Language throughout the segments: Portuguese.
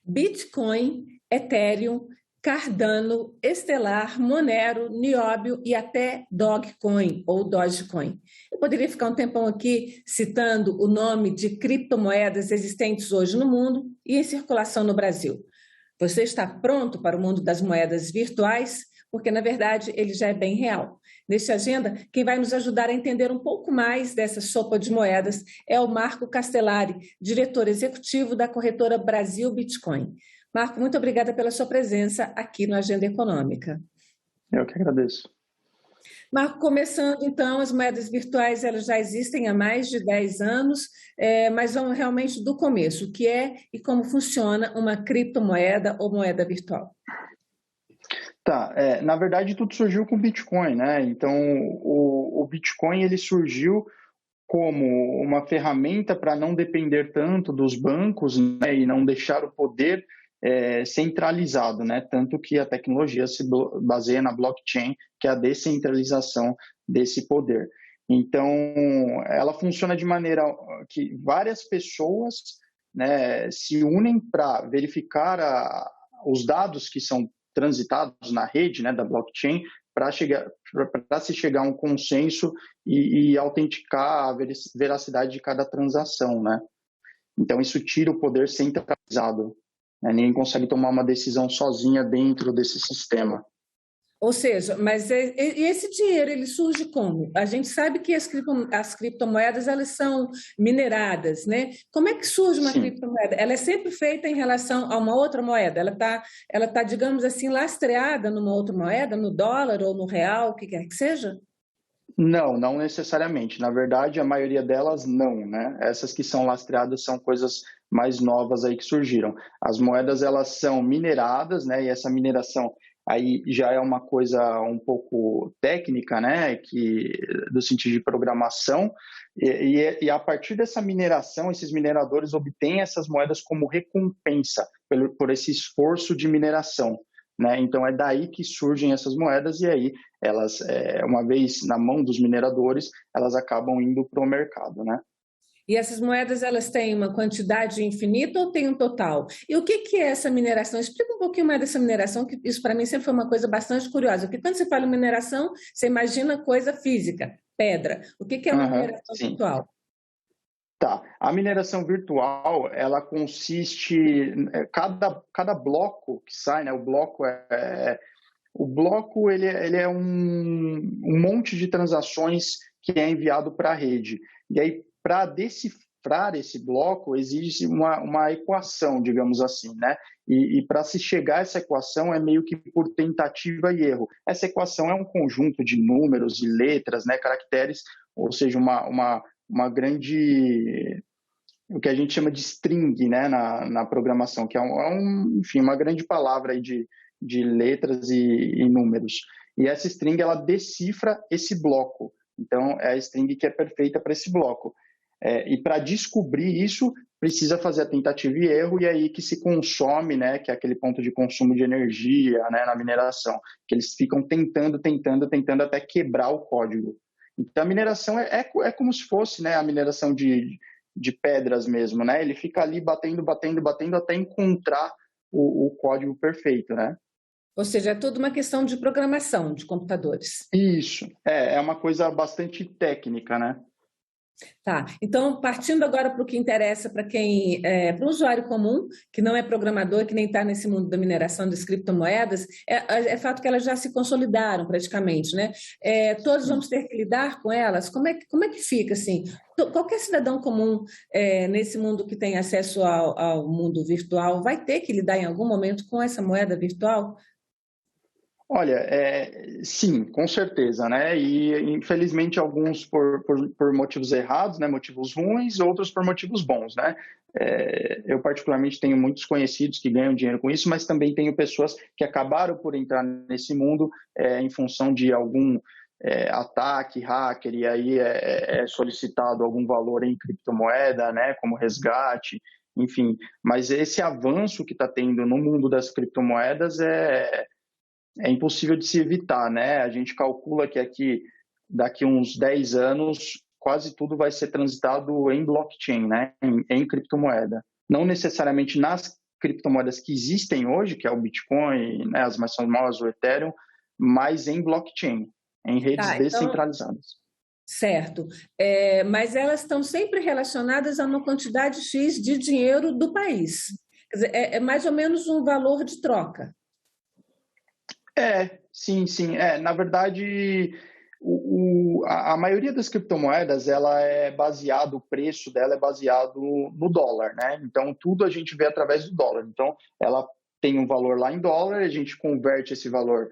Bitcoin, Ethereum, Cardano, Stellar, Monero, Nióbio e até Dogecoin ou Dogecoin. Eu poderia ficar um tempão aqui citando o nome de criptomoedas existentes hoje no mundo e em circulação no Brasil. Você está pronto para o mundo das moedas virtuais? Porque, na verdade, ele já é bem real. Neste Agenda, quem vai nos ajudar a entender um pouco mais dessa sopa de moedas é o Marco Castellari, diretor executivo da corretora Brasil Bitcoin. Marco, muito obrigada pela sua presença aqui no Agenda Econômica. Eu que agradeço. Marco, começando então, as moedas virtuais elas já existem há mais de 10 anos, mas vamos realmente do começo, o que é e como funciona uma criptomoeda ou moeda virtual? Tá, na verdade tudo surgiu com o Bitcoin, né? Então o Bitcoin ele surgiu como uma ferramenta para não depender tanto dos bancos, né, e não deixar o poder centralizado, né? Tanto que a tecnologia se baseia na blockchain, que é a descentralização desse poder. Então, ela funciona de maneira que várias pessoas, né, se unem para verificar os dados que são transitados na rede, né, da blockchain, para se chegar a um consenso e autenticar a veracidade de cada transação, né? Então, isso tira o poder centralizado. Ninguém consegue tomar uma decisão sozinha dentro desse sistema. Ou seja, mas esse dinheiro ele surge como? A gente sabe que as criptomoedas elas são mineradas, né? Como é que surge uma criptomoeda? Ela é sempre feita em relação a uma outra moeda? Ela tá, digamos assim, lastreada numa outra moeda, no dólar ou no real, o que quer que seja? Não necessariamente. Na verdade, a maioria delas não, né? Essas que são lastreadas são coisas mais novas aí que surgiram. As moedas, elas são mineradas, né? E essa mineração aí já é uma coisa um pouco técnica, né? Do sentido de programação. E a partir dessa mineração, esses mineradores obtêm essas moedas como recompensa por esse esforço de mineração. Né? Então é daí que surgem essas moedas e aí elas, uma vez na mão dos mineradores, elas acabam indo para o mercado, né? E essas moedas elas têm uma quantidade infinita ou tem um total? E o que é essa mineração? Explica um pouquinho mais dessa mineração, que isso para mim sempre foi uma coisa bastante curiosa, porque quando você fala em mineração, você imagina coisa física, pedra. O que é uma mineração virtual? Tá. A mineração virtual, ela consiste, cada bloco que sai, né? O bloco ele é um monte de transações que é enviado para a rede. E aí, para decifrar esse bloco, exige uma equação, digamos assim, né? E para se chegar a essa equação é meio que por tentativa e erro. Essa equação é um conjunto de números e letras, né? Caracteres, ou seja, uma grande, o que a gente chama de string, né, na programação, que enfim, uma grande palavra aí de letras e números. E essa string, ela decifra esse bloco. Então, é a string que é perfeita para esse bloco. E para descobrir isso, precisa fazer a tentativa e erro, e aí que se consome, né, que é aquele ponto de consumo de energia, né, na mineração, que eles ficam tentando até quebrar o código. Então, a mineração é como se fosse, né, a mineração de pedras mesmo, né? Ele fica ali batendo até encontrar o código perfeito, né? Ou seja, é tudo uma questão de programação de computadores. Isso, é uma coisa bastante técnica, né? Tá, então partindo agora para o que interessa para para o usuário comum, que não é programador, que nem está nesse mundo da mineração das criptomoedas, é fato que elas já se consolidaram praticamente, né? Todos vamos ter que lidar com elas. Como é que fica assim? Qualquer cidadão comum nesse mundo que tem acesso ao mundo virtual vai ter que lidar em algum momento com essa moeda virtual? Olha, sim, com certeza, né? E infelizmente alguns por motivos errados, né? Motivos ruins, outros por motivos bons, né? Eu particularmente tenho muitos conhecidos que ganham dinheiro com isso, mas também tenho pessoas que acabaram por entrar nesse mundo em função de algum ataque, hacker, e aí é solicitado algum valor em criptomoeda, né? Como resgate, enfim. Mas esse avanço que está tendo no mundo das criptomoedas é impossível de se evitar, né? A gente calcula que daqui uns 10 anos quase tudo vai ser transitado em blockchain, né? Em criptomoeda. Não necessariamente nas criptomoedas que existem hoje, que é o Bitcoin, né, as mais famosas, o Ethereum, mas em blockchain, em redes Tá, então, descentralizadas. certo. Mas elas estão sempre relacionadas a uma quantidade X de dinheiro do país. Quer dizer, é mais ou menos um valor de troca. Sim, sim. Na verdade, a maioria das criptomoedas, ela é baseado, o preço dela é baseado no dólar, né? Então, tudo a gente vê através do dólar. Então, ela tem um valor lá em dólar, a gente converte esse valor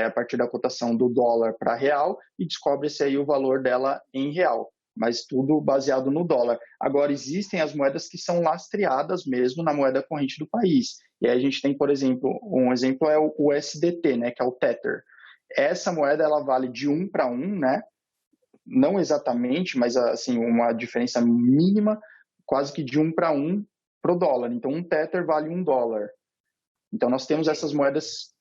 a partir da cotação do dólar para real e descobre-se aí o valor dela em real, mas tudo baseado no dólar. Agora, existem as moedas que são lastreadas mesmo na moeda corrente do país. E aí a gente tem, por exemplo, um exemplo é o USDT, né, que é o Tether. Essa moeda ela vale de 1 para 1, né? Não exatamente, mas assim, uma diferença mínima, quase que de 1 para 1 pro dólar. Então, um Tether vale $1. Então, nós temos essas moedas.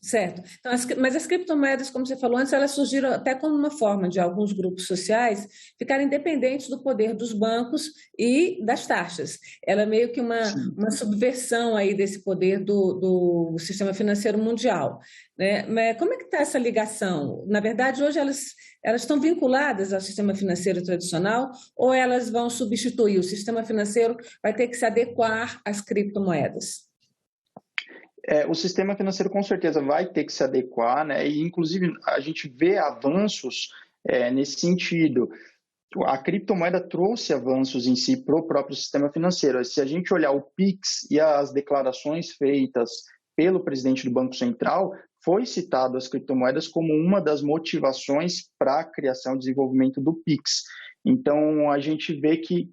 Certo. Então, mas as criptomoedas, como você falou antes, elas surgiram até como uma forma de alguns grupos sociais ficarem independentes do poder dos bancos e das taxas. Ela é meio que uma subversão aí desse poder do sistema financeiro mundial, né? Mas como é que está essa ligação? Na verdade, hoje elas estão vinculadas ao sistema financeiro tradicional ou elas vão substituir? O sistema financeiro vai ter que se adequar às criptomoedas? O sistema financeiro com certeza vai ter que se adequar, né? E inclusive a gente vê avanços nesse sentido. A criptomoeda trouxe avanços em si para o próprio sistema financeiro. Se a gente olhar o Pix e as declarações feitas pelo presidente do Banco Central, foi citado as criptomoedas como uma das motivações para a criação e desenvolvimento do Pix. Então, a gente vê que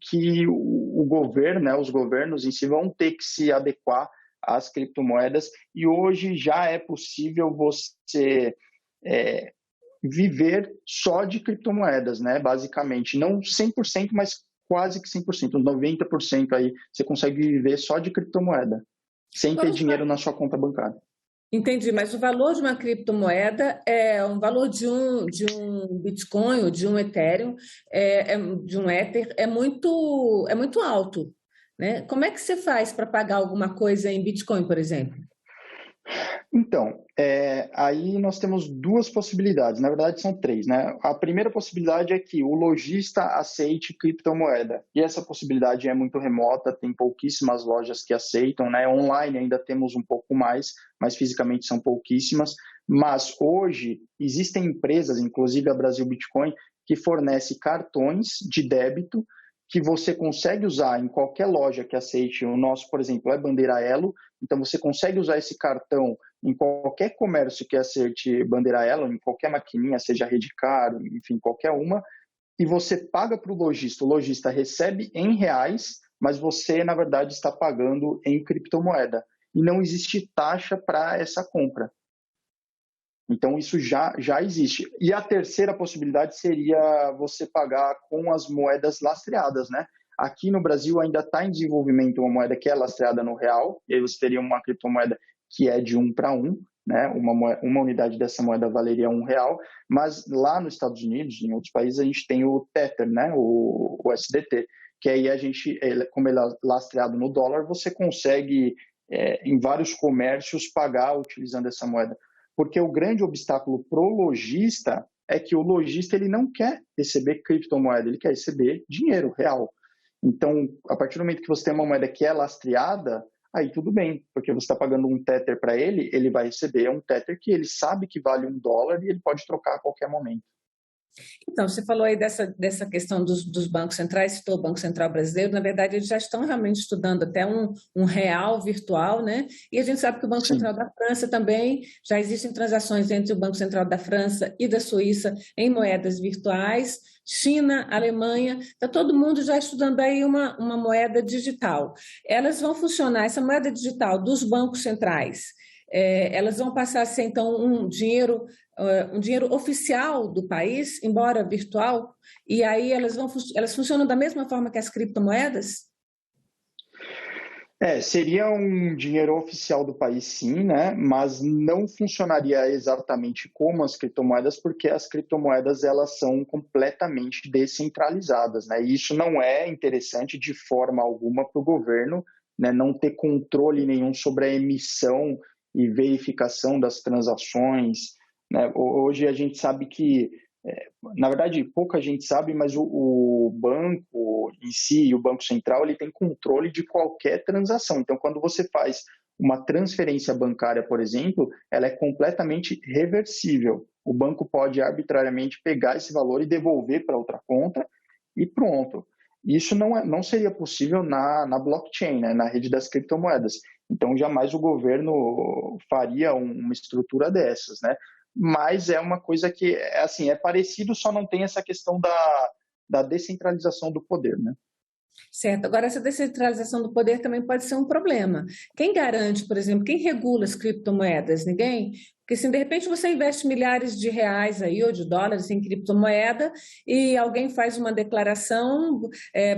o governo, né, os governos em si vão ter que se adequar às criptomoedas e hoje já é possível você viver só de criptomoedas, né? Basicamente, não 100%, mas quase que 100%, uns 90% aí você consegue viver só de criptomoeda, sem ter dinheiro na sua conta bancária. Entendi, mas o valor de uma criptomoeda é um valor de um Bitcoin ou de um Ethereum, de um Ether, é muito alto, né? Como é que você faz para pagar alguma coisa em Bitcoin, por exemplo? Então, aí nós temos duas possibilidades, na verdade são três, né? A primeira possibilidade é que o lojista aceite criptomoeda, e essa possibilidade é muito remota, tem pouquíssimas lojas que aceitam, né? Online ainda temos um pouco mais, mas fisicamente são pouquíssimas, mas hoje existem empresas, inclusive a Brasil Bitcoin, que fornece cartões de débito que você consegue usar em qualquer loja que aceite. O nosso, por exemplo, é Bandeira Elo, então você consegue usar esse cartão em qualquer comércio que aceite Bandeira Elo, em qualquer maquininha, seja Redcar, enfim, qualquer uma, e você paga para o lojista recebe em reais, mas você, na verdade, está pagando em criptomoeda. E não existe taxa para essa compra. Então, isso já existe. E a terceira possibilidade seria você pagar com as moedas lastreadas, né? Aqui no Brasil ainda está em desenvolvimento uma moeda que é lastreada no real, e aí você teria uma criptomoeda que é de 1 para 1, né? Uma unidade dessa moeda valeria R$1, mas lá nos Estados Unidos, em outros países, a gente tem o Tether, né? O USDT, que aí a gente, como ele é lastreado no dólar, você consegue, em vários comércios, pagar utilizando essa moeda. Porque o grande obstáculo para o lojista é que o lojista ele não quer receber criptomoeda, ele quer receber dinheiro real. Então, a partir do momento que você tem uma moeda que é lastreada, aí tudo bem, porque você está pagando um Tether para ele, ele vai receber um Tether que ele sabe que vale $1 e ele pode trocar a qualquer momento. Então, você falou aí dessa questão dos bancos centrais, citou o Banco Central Brasileiro, na verdade, eles já estão realmente estudando até um real virtual, né? E a gente sabe que o Banco Sim. Central da França também, já existem transações entre o Banco Central da França e da Suíça em moedas virtuais, China, Alemanha, está todo mundo já estudando aí uma moeda digital. Elas vão funcionar, essa moeda digital dos bancos centrais, elas vão passar a ser, então, um dinheiro oficial do país, embora virtual, e aí elas funcionam da mesma forma que as criptomoedas? Seria um dinheiro oficial do país, sim, né? Mas não funcionaria exatamente como as criptomoedas, porque as criptomoedas elas são completamente descentralizadas, né? E isso não é interessante de forma alguma para o governo né, não ter controle nenhum sobre a emissão e verificação das transações, né? Hoje a gente sabe que, na verdade, pouca gente sabe, mas o banco em si, o Banco Central, ele tem controle de qualquer transação. Então, quando você faz uma transferência bancária, por exemplo, ela é completamente reversível. O banco pode arbitrariamente pegar esse valor e devolver para outra conta e pronto. Isso não seria possível na blockchain, né, na rede das criptomoedas. Então, jamais o governo faria uma estrutura dessas, né? Mas é uma coisa que, assim, é parecido, só não tem essa questão da descentralização do poder, né? Certo. Agora, essa descentralização do poder também pode ser um problema. Quem garante, por exemplo, quem regula as criptomoedas? Ninguém? Porque se de repente você investe milhares de reais aí, ou de dólares em criptomoeda, e alguém faz uma declaração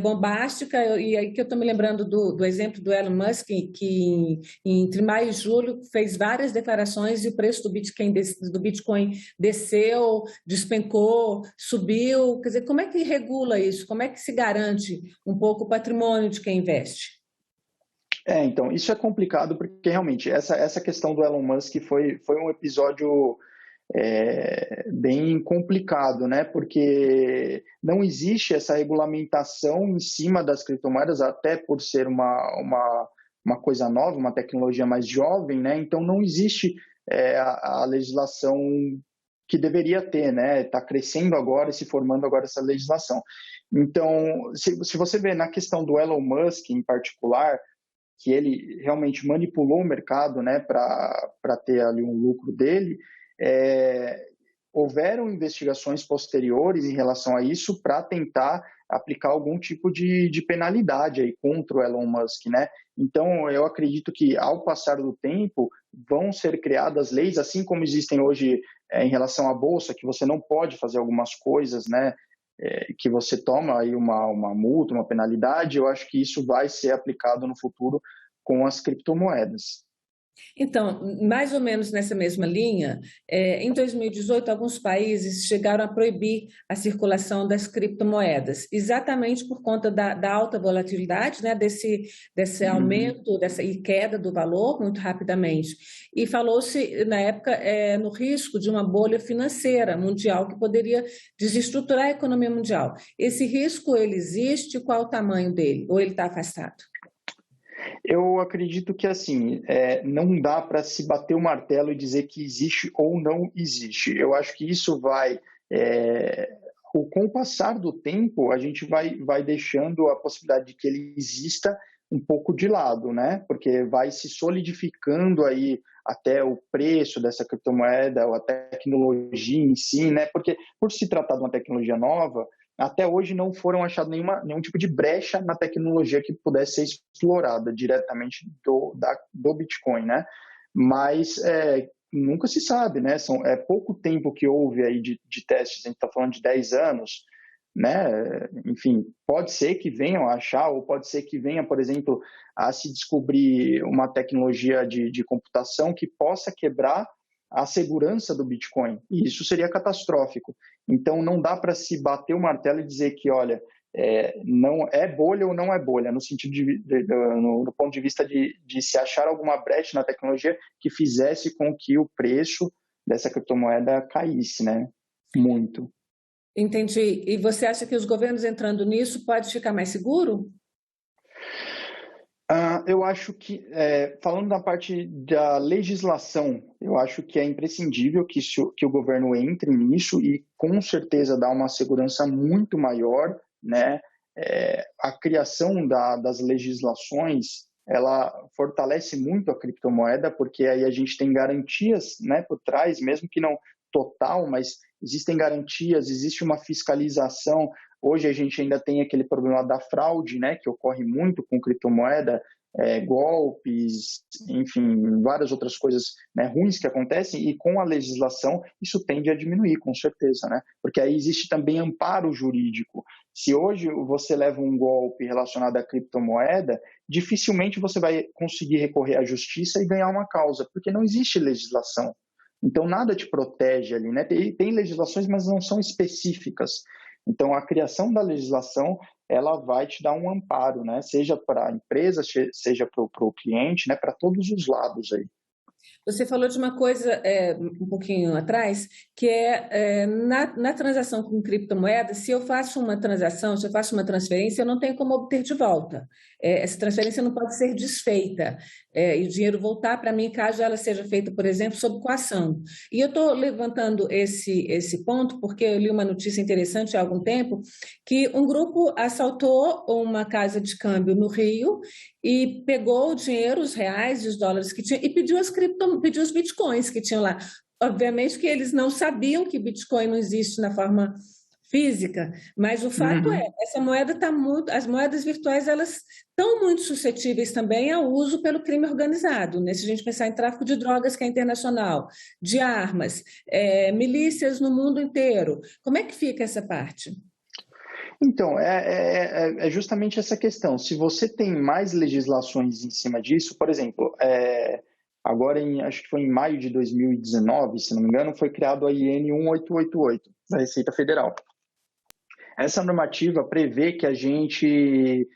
bombástica, e aí que eu estou me lembrando do exemplo do Elon Musk, que entre maio e julho fez várias declarações e o preço do Bitcoin desceu, despencou, subiu. Quer dizer, como é que regula isso? Como é que se garante um pouco o patrimônio de quem investe? Então, isso é complicado porque realmente essa questão do Elon Musk foi um episódio bem complicado, né? Porque não existe essa regulamentação em cima das criptomoedas, até por ser uma coisa nova, uma tecnologia mais jovem, né? Então não existe a legislação que deveria ter, né? Está crescendo agora e se formando agora essa legislação. Então, se você vê na questão do Elon Musk em particular, que ele realmente manipulou o mercado, né, para ter ali um lucro dele, houveram investigações posteriores em relação a isso para tentar aplicar algum tipo de penalidade aí contra o Elon Musk, né? Então, eu acredito que, ao passar do tempo, vão ser criadas leis, assim como existem hoje em relação à Bolsa, que você não pode fazer algumas coisas, né? Que você toma aí uma multa, uma penalidade. Eu acho que isso vai ser aplicado no futuro com as criptomoedas. Então, mais ou menos nessa mesma linha, em 2018, alguns países chegaram a proibir a circulação das criptomoedas, exatamente por conta da alta volatilidade, né, desse aumento e queda do valor muito rapidamente. E falou-se, na época, no risco de uma bolha financeira mundial que poderia desestruturar a economia mundial. Esse risco, ele existe? Qual o tamanho dele? Ou ele está afastado? Eu acredito que, assim, não dá para se bater o martelo e dizer que existe ou não existe. Eu acho que isso com o passar do tempo, a gente vai deixando a possibilidade de que ele exista um pouco de lado, né? Porque vai se solidificando aí até o preço dessa criptomoeda, ou a tecnologia em si, né? Porque, por se tratar de uma tecnologia nova, até hoje não foram achados nenhum tipo de brecha na tecnologia que pudesse ser explorada diretamente do Bitcoin, né? Mas nunca se sabe, né? É pouco tempo que houve aí de testes, a gente está falando de 10 anos, né? Enfim, pode ser que venham a achar, ou pode ser que venha, por exemplo, a se descobrir uma tecnologia de computação que possa quebrar a segurança do Bitcoin, e isso seria catastrófico. Então, não dá para se bater o martelo e dizer que, olha, não é bolha ou não é bolha, no sentido no ponto de vista de se achar alguma brecha na tecnologia que fizesse com que o preço dessa criptomoeda caísse, né? Muito. Entendi. E você acha que os governos entrando nisso pode ficar mais seguro? Eu acho que, falando da parte da legislação, eu acho que é imprescindível que o governo entre nisso e, com certeza, dá uma segurança muito maior, né? A criação das legislações, ela fortalece muito a criptomoeda, porque aí a gente tem garantias, né, por trás, mesmo que não total, mas existem garantias, existe uma fiscalização. Hoje a gente ainda tem aquele problema da fraude, né, que ocorre muito com criptomoeda, golpes, enfim, várias outras coisas, né, ruins que acontecem, e com a legislação isso tende a diminuir, com certeza, né? Porque aí existe também amparo jurídico. Se hoje você leva um golpe relacionado à criptomoeda, dificilmente você vai conseguir recorrer à justiça e ganhar uma causa, porque não existe legislação. Então nada te protege ali, né? Tem legislações, mas não são específicas. Então, a criação da legislação ela vai te dar um amparo, né? Seja para a empresa, seja para o cliente, né? Para todos os lados aí. Você falou de uma coisa um pouquinho atrás, que na transação com criptomoeda, se eu faço uma transação, se eu faço uma transferência, eu não tenho como obter de volta. Essa transferência não pode ser desfeita, e o dinheiro voltar para mim caso ela seja feita, por exemplo, sob coação. E eu estou levantando esse ponto porque eu li uma notícia interessante há algum tempo que um grupo assaltou uma casa de câmbio no Rio e pegou o dinheiro, os reais e os dólares que tinha e pediu os bitcoins que tinham lá. Obviamente que eles não sabiam que Bitcoin não existe na forma física, mas o fato Uhum. essa moeda está muito, as moedas virtuais elas estão muito suscetíveis também ao uso pelo crime organizado, né? Se a gente pensar em tráfico de drogas que é internacional, de armas, milícias no mundo inteiro, como é que fica essa parte? Então, é justamente essa questão. Se você tem mais legislações em cima disso, por exemplo, agora acho que foi em maio de 2019, se não me engano, foi criado a IN 1888 da Receita Federal. Essa normativa prevê que a gente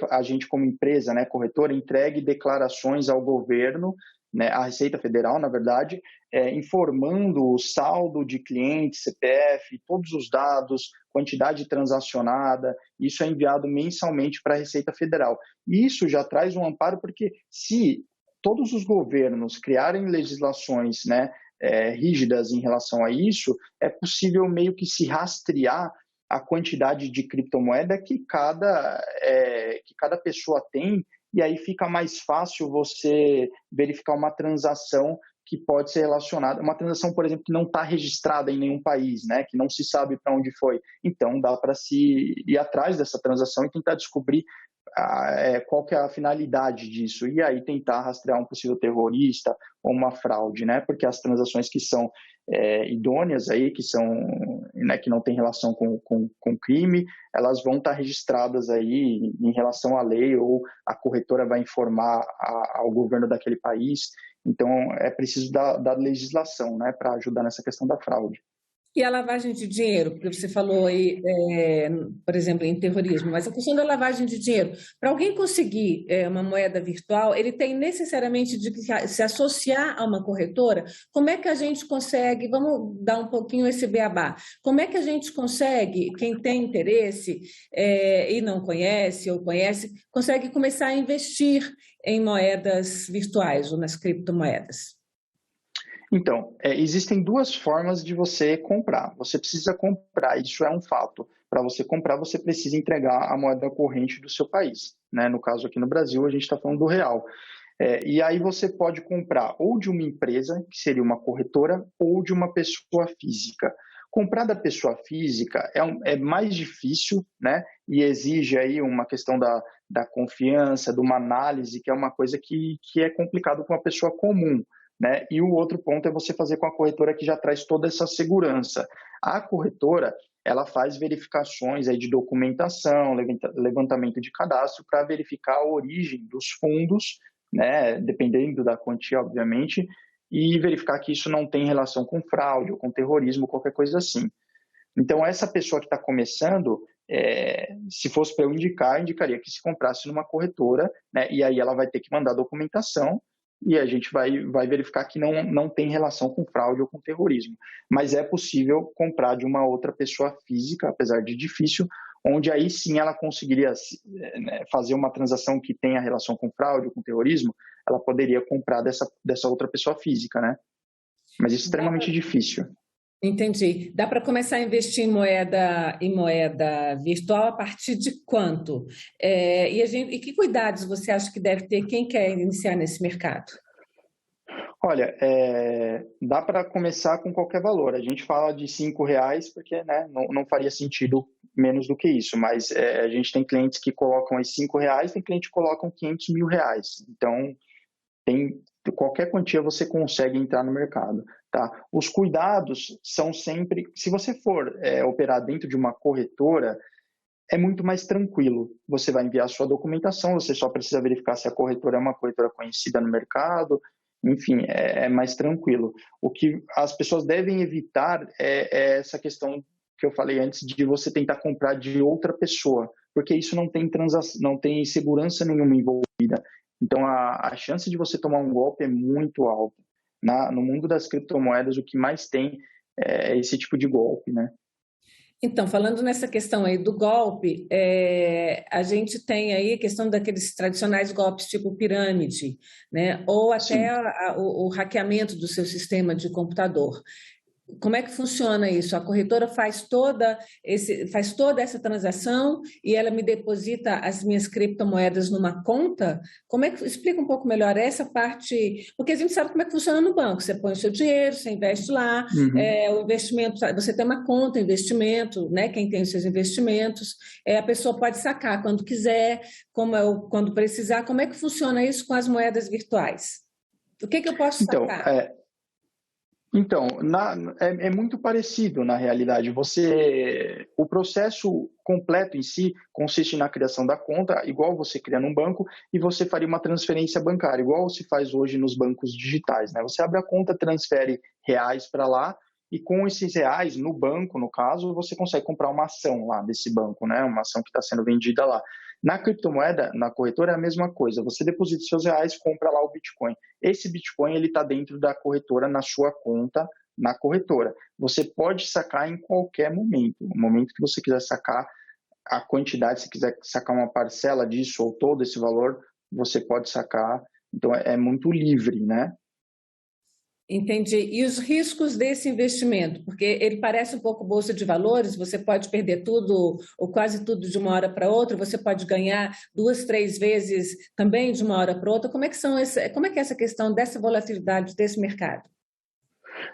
a gente como empresa, né, corretora, entregue declarações ao governo, né, à Receita Federal, na verdade, informando o saldo de cliente, CPF, todos os dados, quantidade transacionada, isso é enviado mensalmente para a Receita Federal. E isso já traz um amparo, porque se todos os governos criarem legislações, né, rígidas em relação a isso, é possível meio que se rastrear a quantidade de criptomoeda que cada pessoa tem, e aí fica mais fácil você verificar uma transação que pode ser relacionada, uma transação, por exemplo, que não está registrada em nenhum país, né, que não se sabe para onde foi. Então, dá para se ir atrás dessa transação e tentar descobrir qual que é a finalidade disso, e aí tentar rastrear um possível terrorista ou uma fraude, né, porque as transações que são idôneas aí, que são, né, que não tem relação com crime, elas vão estar registradas aí em relação à lei, ou a corretora vai informar ao governo daquele país. Então é preciso da legislação, né, para ajudar nessa questão da fraude. E a lavagem de dinheiro, porque você falou aí, por exemplo, em terrorismo, mas a questão da lavagem de dinheiro, para alguém conseguir uma moeda virtual, ele tem necessariamente de se associar a uma corretora. Como é que a gente consegue, vamos dar um pouquinho esse beabá, como é que a gente consegue, quem tem interesse e não conhece ou conhece, consegue começar a investir em moedas virtuais ou nas criptomoedas? Então, existem duas formas de você comprar. Você precisa comprar, isso é um fato. Para você comprar, você precisa entregar a moeda corrente do seu país, né? No caso aqui no Brasil, a gente está falando do real. E aí você pode comprar ou de uma empresa, que seria uma corretora, ou de uma pessoa física. Comprar da pessoa física é mais difícil, né? E exige aí uma questão da confiança, de uma análise, que é uma coisa que é complicado para uma pessoa comum, né? E o outro ponto é você fazer com a corretora, que já traz toda essa segurança. A corretora, ela faz verificações aí de documentação, levantamento de cadastro, para verificar a origem dos fundos, né? Dependendo da quantia, obviamente, e verificar que isso não tem relação com fraude ou com terrorismo, qualquer coisa assim. Então, essa pessoa que está começando, se fosse para eu indicaria que se comprasse numa corretora, né? E aí ela vai ter que mandar documentação, e a gente vai verificar que não tem relação com fraude ou com terrorismo. Mas é possível comprar de uma outra pessoa física, apesar de difícil, onde aí sim ela conseguiria, né, fazer uma transação que tenha relação com fraude ou com terrorismo, ela poderia comprar dessa outra pessoa física, né? Mas isso é extremamente difícil. Entendi. Dá para começar a investir em moeda virtual a partir de quanto? E que cuidados você acha que deve ter quem quer iniciar nesse mercado? Olha, dá para começar com qualquer valor. A gente fala de R$ 5 porque, né, não faria sentido menos do que isso, mas a gente tem clientes que colocam esses R$ 5, tem clientes que colocam 500 mil reais. Então, qualquer quantia você consegue entrar no mercado, tá? Os cuidados são sempre, se você for operar dentro de uma corretora, é muito mais tranquilo. Você vai enviar sua documentação, você só precisa verificar se a corretora é uma corretora conhecida no mercado, enfim, é mais tranquilo. O que as pessoas devem evitar é essa questão que eu falei antes de você tentar comprar de outra pessoa, porque isso não tem segurança nenhuma envolvida. Então, a chance de você tomar um golpe é muito alta. No mundo das criptomoedas, o que mais tem é esse tipo de golpe, né? Então, falando nessa questão aí do golpe, a gente tem aí a questão daqueles tradicionais golpes tipo pirâmide, né? Ou até Sim. o hackeamento do seu sistema de computador. Como é que funciona isso? A corretora faz toda essa transação e ela me deposita as minhas criptomoedas numa conta? Explica um pouco melhor essa parte, porque a gente sabe como é que funciona no banco. Você põe o seu dinheiro, você investe lá, Uhum. o investimento, você tem uma conta, investimento, né? Quem tem os seus investimentos, a pessoa pode sacar quando quiser, quando precisar. Como é que funciona isso com as moedas virtuais? O que eu posso Então, sacar? é muito parecido na realidade. O processo completo em si consiste na criação da conta, igual você cria num banco, e você faria uma transferência bancária, igual se faz hoje nos bancos digitais, né? Você abre a conta, transfere reais para lá, e com esses reais, no banco, no caso, você consegue comprar uma ação lá desse banco, né? Uma ação que está sendo vendida lá. Na criptomoeda, na corretora, é a mesma coisa. Você deposita seus reais, compra lá o Bitcoin. Esse Bitcoin ele está dentro da corretora, na sua conta, na corretora. Você pode sacar em qualquer momento. No momento que você quiser sacar a quantidade, se quiser sacar uma parcela disso ou todo esse valor, você pode sacar. Então, é muito livre, né? Entendi. E os riscos desse investimento? Porque ele parece um pouco bolsa de valores, você pode perder tudo ou quase tudo de uma hora para outra, você pode ganhar 2, 3 vezes também de uma hora para outra. Como é que é essa questão dessa volatilidade desse mercado?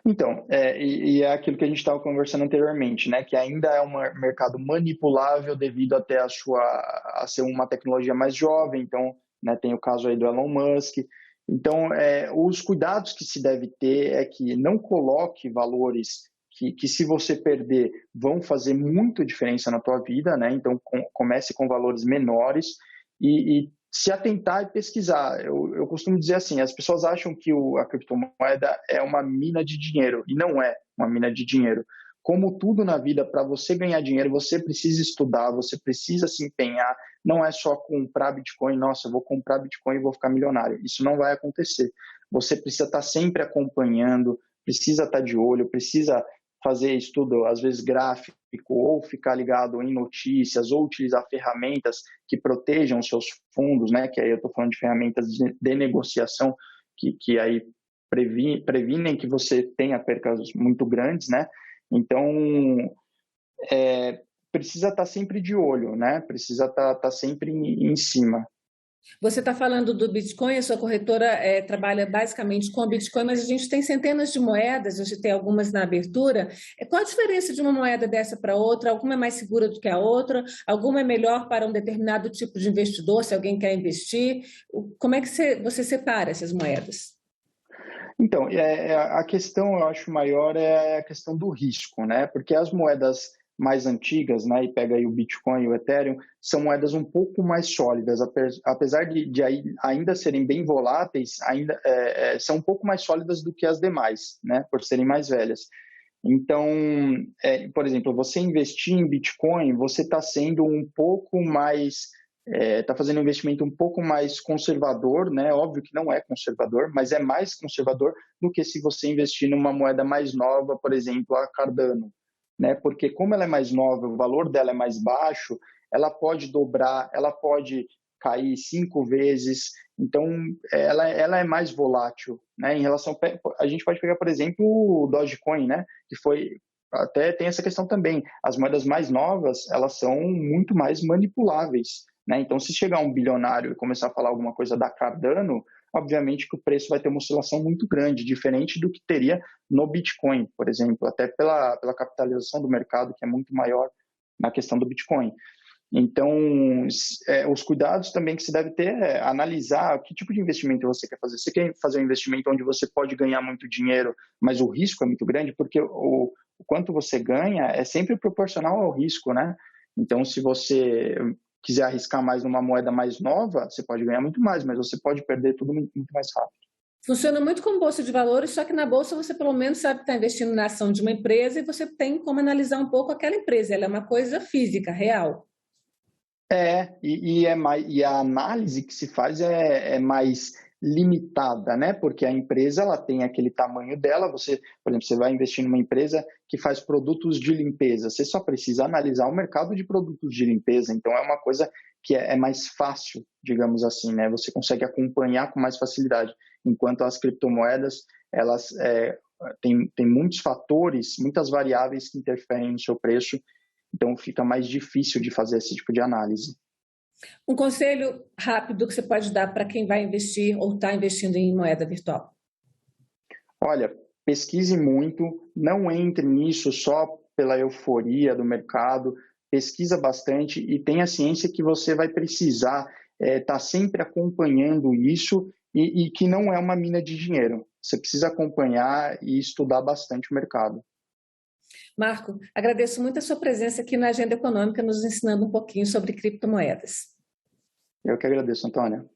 Então, é aquilo que a gente estava conversando anteriormente, né? Que ainda é um mercado manipulável devido até a ser uma tecnologia mais jovem. Então, né, tem o caso aí do Elon Musk. Então, os cuidados que se deve ter é que não coloque valores que se você perder vão fazer muita diferença na tua vida, né? Então, comece com valores menores e se atentar e pesquisar. Eu costumo dizer assim, as pessoas acham que a criptomoeda é uma mina de dinheiro, e não é uma mina de dinheiro. Como tudo na vida, para você ganhar dinheiro, você precisa estudar, você precisa se empenhar, não é só comprar Bitcoin, nossa, eu vou comprar Bitcoin e vou ficar milionário. Isso não vai acontecer. Você precisa estar sempre acompanhando, precisa estar de olho, precisa fazer estudo, às vezes gráfico, ou ficar ligado em notícias, ou utilizar ferramentas que protejam os seus fundos, né? Que aí eu estou falando de ferramentas de negociação que aí previnem que você tenha percas muito grandes, né? Então, precisa estar sempre de olho, né? Precisa estar sempre em cima. Você está falando do Bitcoin, a sua corretora trabalha basicamente com o Bitcoin, mas a gente tem centenas de moedas, a gente tem algumas na abertura. Qual a diferença de uma moeda dessa para outra? Alguma é mais segura do que a outra? Alguma é melhor para um determinado tipo de investidor, se alguém quer investir? Como é que você separa essas moedas? Então, a questão, eu acho, maior é a questão do risco, né? Porque as moedas mais antigas, né, e pega aí o Bitcoin e o Ethereum, são moedas um pouco mais sólidas, apesar de ainda serem bem voláteis, ainda são um pouco mais sólidas do que as demais, né, por serem mais velhas. Então, por exemplo, você investir em Bitcoin, você está sendo um pouco mais está fazendo um investimento um pouco mais conservador, né? Óbvio que não é conservador, mas é mais conservador do que se você investir numa moeda mais nova, por exemplo, a Cardano, né? Porque como ela é mais nova, o valor dela é mais baixo, ela pode dobrar, ela pode cair 5 vezes, então ela é mais volátil, né? Em relação, a gente pode pegar, por exemplo, o Dogecoin, né? Que foi até tem essa questão também. As moedas mais novas, elas são muito mais manipuláveis, né? Então, se chegar um bilionário e começar a falar alguma coisa da Cardano, obviamente que o preço vai ter uma oscilação muito grande, diferente do que teria no Bitcoin, por exemplo, até pela capitalização do mercado, que é muito maior na questão do Bitcoin. Então, os cuidados também que se deve ter é analisar que tipo de investimento você quer fazer. Você quer fazer um investimento onde você pode ganhar muito dinheiro, mas o risco é muito grande, porque o quanto você ganha é sempre proporcional ao risco, né? Então, se você quiser arriscar mais numa moeda mais nova, você pode ganhar muito mais, mas você pode perder tudo muito mais rápido. Funciona muito como bolsa de valores, só que na bolsa você pelo menos sabe que está investindo na ação de uma empresa e você tem como analisar um pouco aquela empresa. Ela é uma coisa física, real. E a análise que se faz é mais limitada, né? Porque a empresa ela tem aquele tamanho dela. Você, por exemplo, você vai investir numa empresa que faz produtos de limpeza. Você só precisa analisar o mercado de produtos de limpeza. Então é uma coisa que é mais fácil, digamos assim, né? Você consegue acompanhar com mais facilidade. Enquanto as criptomoedas, elas têm muitos fatores, muitas variáveis que interferem no seu preço. Então fica mais difícil de fazer esse tipo de análise. Um conselho rápido que você pode dar para quem vai investir ou está investindo em moeda virtual? Olha, pesquise muito, não entre nisso só pela euforia do mercado, pesquisa bastante e tenha ciência que você vai precisar estar sempre acompanhando isso e que não é uma mina de dinheiro. Você precisa acompanhar e estudar bastante o mercado. Marco, agradeço muito a sua presença aqui na Agenda Econômica, nos ensinando um pouquinho sobre criptomoedas. Eu que agradeço, Antônia.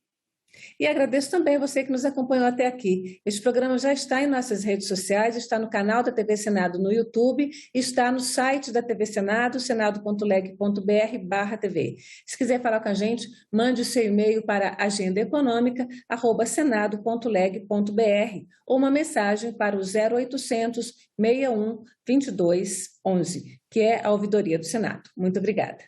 E agradeço também a você que nos acompanhou até aqui. Este programa já está em nossas redes sociais, está no canal da TV Senado no YouTube, está no site da TV Senado, senado.leg.br/TV. Se quiser falar com a gente, mande o seu e-mail para agendaeconômica@senado.leg.br ou uma mensagem para o 0800 61 22 11, que é a ouvidoria do Senado. Muito obrigada.